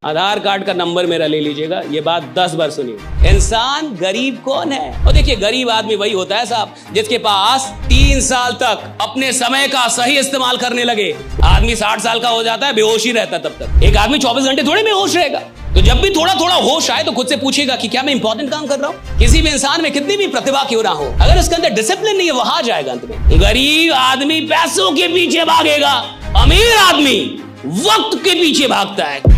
आधार card का number मेरा ले लीजिएगा, ये बात 10 बार सुनिए। इंसान गरीब कौन है? और देखिए, गरीब आदमी वही होता है साहब जिसके पास 3 साल तक अपने समय का सही इस्तेमाल करने लगे। आदमी 60 साल का हो जाता है, बेहोश ही रहता है तब तक। एक आदमी 24 घंटे थोड़े बेहोश रहेगा। तो जब भी थोड़ा थोड़ा होश आए तो खुद से पूछेगा कि क्या मैं इंपॉर्टेंट काम कर रहा हूं? किसी भी इंसान में कितनी भी प्रतिभा क्यों ना हो, अगर उसके अंदर डिसिप्लिन नहीं है, वो हार जाएगा अंत में। गरीब आदमी पैसों के पीछे भागेगा, अमीर आदमी वक्त के पीछे भागता है।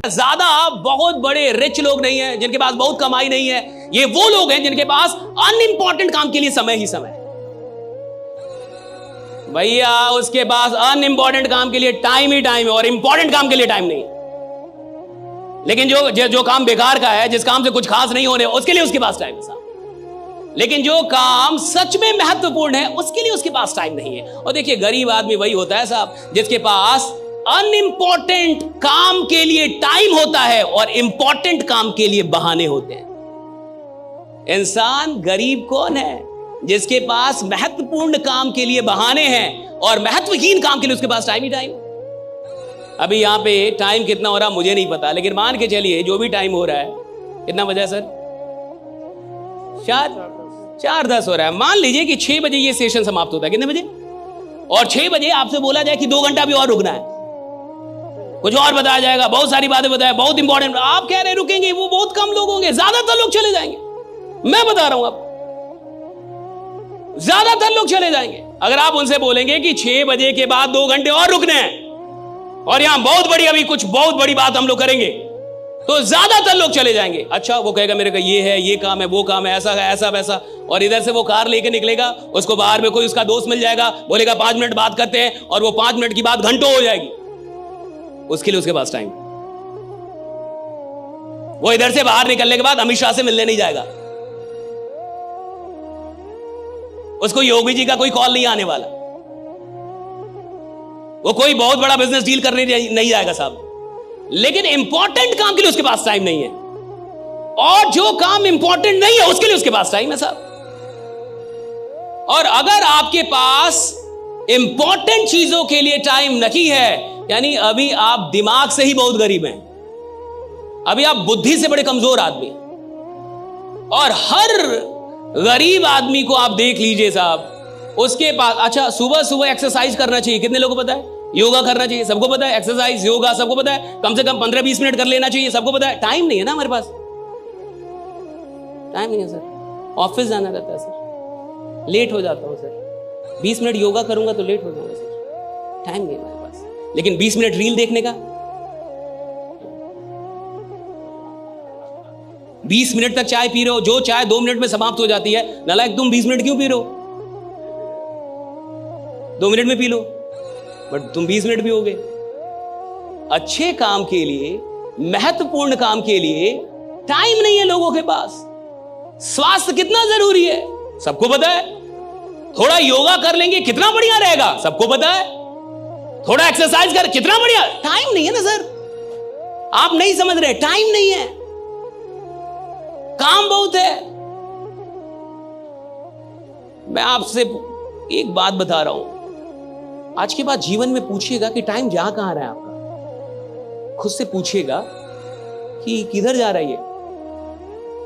ज्यादा बहुत बड़े रिच लोग नहीं हैं जिनके पास बहुत कमाई नहीं है, ये वो लोग हैं जिनके पास अनइंपॉर्टेंट काम के लिए समय ही समय। भैया उसके पास अनइंपॉर्टेंट काम के लिए टाइम ही टाइम है और इंपॉर्टेंट काम के लिए टाइम नहीं। लेकिन जो काम बेकार का है, जिस काम से कुछ खास नहीं होने, उसके लिए उसके पास टाइम है साहब। लेकिन जो काम सच में महत्वपूर्ण है उसके लिए उसके पास टाइम नहीं है। और देखिए, गरीब आदमी वही होता है साहब जिसके पास अनइंपॉर्टेंट काम के लिए टाइम होता है और इंपॉर्टेंट काम के लिए बहाने होते हैं। इंसान गरीब कौन है? जिसके पास महत्वपूर्ण काम के लिए बहाने हैं और महत्वहीन काम के लिए उसके पास टाइम ही टाइम। अभी यहां पे टाइम कितना हो रहा मुझे नहीं पता, लेकिन मान के चलिए जो भी टाइम हो रहा है, कितना बजा सर? 4:10 हो रहा है। मान लीजिए कि 6 बजे ये सेशन समाप्त होता है। कितने बजे? और 6 बजे आपसे बोला जाए कि 2 घंटा भी और रुकना है, कुछ और बताया जाएगा, बहुत सारी बातें बताया, बहुत इंपॉर्टेंट। आप कह रहे रुकेंगे, वो बहुत कम लोग होंगे, ज्यादातर लोग चले जाएंगे। मैं बता रहा हूं आप, ज्यादातर लोग चले जाएंगे। अगर आप उनसे बोलेंगे कि 6 बजे के बाद 2 घंटे और रुकने हैं और यहां बहुत बड़ी, अभी कुछ बहुत बड़ी बात हम लोग करेंगे, तो ज्यादातर लोग चले जाएंगे। अच्छा, वो कहेगा मेरे का ये है, ये काम है, वो काम है, ऐसा है, ऐसा वैसा। और इधर से वो कार लेके निकलेगा, उसको बाहर में कोई उसका दोस्त मिल जाएगा, बोलेगा 5 मिनट बात करते हैं, और वो 5 मिनट की बात घंटों हो जाएगी। उसके लिए उसके पास टाइम। वो इधर से बाहर निकलने के बाद अमित शाह से मिलने नहीं जाएगा, उसको योगी जी का कोई कॉल नहीं आने वाला, वो कोई बहुत बड़ा बिजनेस डील करने नहीं जाएगा साहब। लेकिन इंपॉर्टेंट काम के लिए उसके पास टाइम नहीं है, और जो काम इंपॉर्टेंट नहीं है उसके लिए उसके पास टाइम है साहब। और अगर आपके पास इंपॉर्टेंट चीजों के लिए टाइम नहीं है, यानी अभी आप दिमाग से ही बहुत गरीब हैं, अभी आप बुद्धि से बड़े कमजोर आदमी। और हर गरीब आदमी को आप देख लीजिए साहब, उसके पास, अच्छा, सुबह सुबह एक्सरसाइज करना चाहिए, कितने लोगों को पता है? योगा करना चाहिए, सबको पता है। एक्सरसाइज, योगा सबको पता है, कम से कम 15-20 मिनट कर लेना चाहिए, सबको पता है। टाइम नहीं है ना हमारे पास, टाइम नहीं है सर। ऑफिस जाना रहता है सर, लेट हो जाता हूं सर। 20 मिनट योगा करूंगा तो लेट हो जाऊंगा सर, टाइम नहीं है हमारे पास। लेकिन 20 मिनट रील देखने का, 20 मिनट तक चाय पी रहे हो, जो चाय 2 मिनट में समाप्त हो जाती है। नालायक तुम 20 मिनट क्यों पी रहे हो? 2 मिनट में पी लो, बट तुम 20 मिनट पियोगे। अच्छे काम के लिए, महत्वपूर्ण काम के लिए टाइम नहीं है लोगों के पास। स्वास्थ्य कितना जरूरी है सबको पता है। थोड़ा योगा कर लेंगे कितना बढ़िया रहेगा, सबको पता है। थोड़ा एक्सरसाइज कर कितना बढ़िया। टाइम नहीं है ना सर, आप नहीं समझ रहे, टाइम नहीं है, काम बहुत है। मैं आपसे एक बात बता रहा हूं, आज के बाद जीवन में पूछिएगा कि टाइम जा कहां रहा है आपका। खुद से पूछिएगा कि किधर जा रहा है।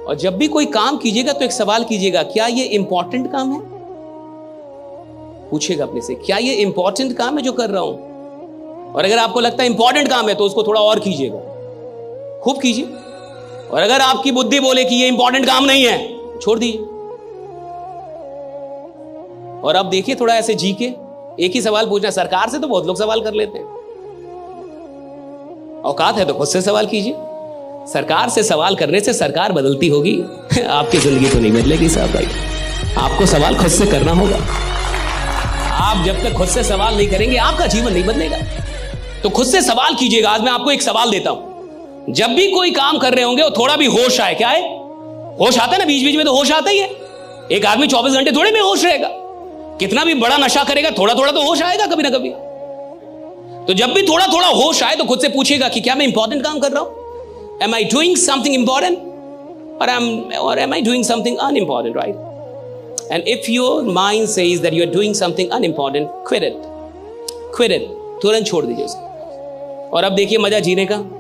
और जब भी कोई काम कीजिएगा तो एक सवाल कीजिएगा, क्या ये इंपॉर्टेंट काम है? पूछिएगा अपने से, क्या ये इंपॉर्टेंट काम है जो कर रहा हूं? और अगर आपको लगता है इंपॉर्टेंट काम है तो उसको थोड़ा और कीजिएगा, खूब कीजिए। और अगर आपकी बुद्धि बोले कि ये इंपॉर्टेंट काम नहीं है, छोड़ दीजिए। और अब देखिए, थोड़ा ऐसे जी के एक ही सवाल पूछना। सरकार से तो बहुत लोग सवाल कर लेते हैं, औकात है तो खुद से सवाल कीजिए। सरकार से सवाल करने से सरकार बदलती होगी, आपकी जिंदगी तो नहीं बदलेगी साहब भाई। आपको सवाल खुद से करना होगा। आप जब तक खुद से सवाल नहीं करेंगे आपका जीवन नहीं बदलेगा। तो खुद से सवाल कीजिएगा। आज मैं आपको एक सवाल देता हूं, जब भी कोई काम कर रहे होंगे वो थोड़ा भी होश आए। क्या है? होश आता है ना, बीच बीच में तो होश आता ही है। एक आदमी 24 घंटे थोड़े में होश रहेगा, कितना भी बड़ा नशा करेगा थोड़ा थोड़ा तो होश आएगा कभी ना कभी। तो जब भी थोड़ा थोड़ा होश आए तो खुद से पूछेगा कि क्या मैं इंपॉर्टेंट काम कर रहा हूं? Am I doing something important or am I doing something unimportant, right? And if your mind says that you are doing something unimportant, quit it. तुरंत छोड़ दीजिए उसे। और अब देखिए मजा जीने का।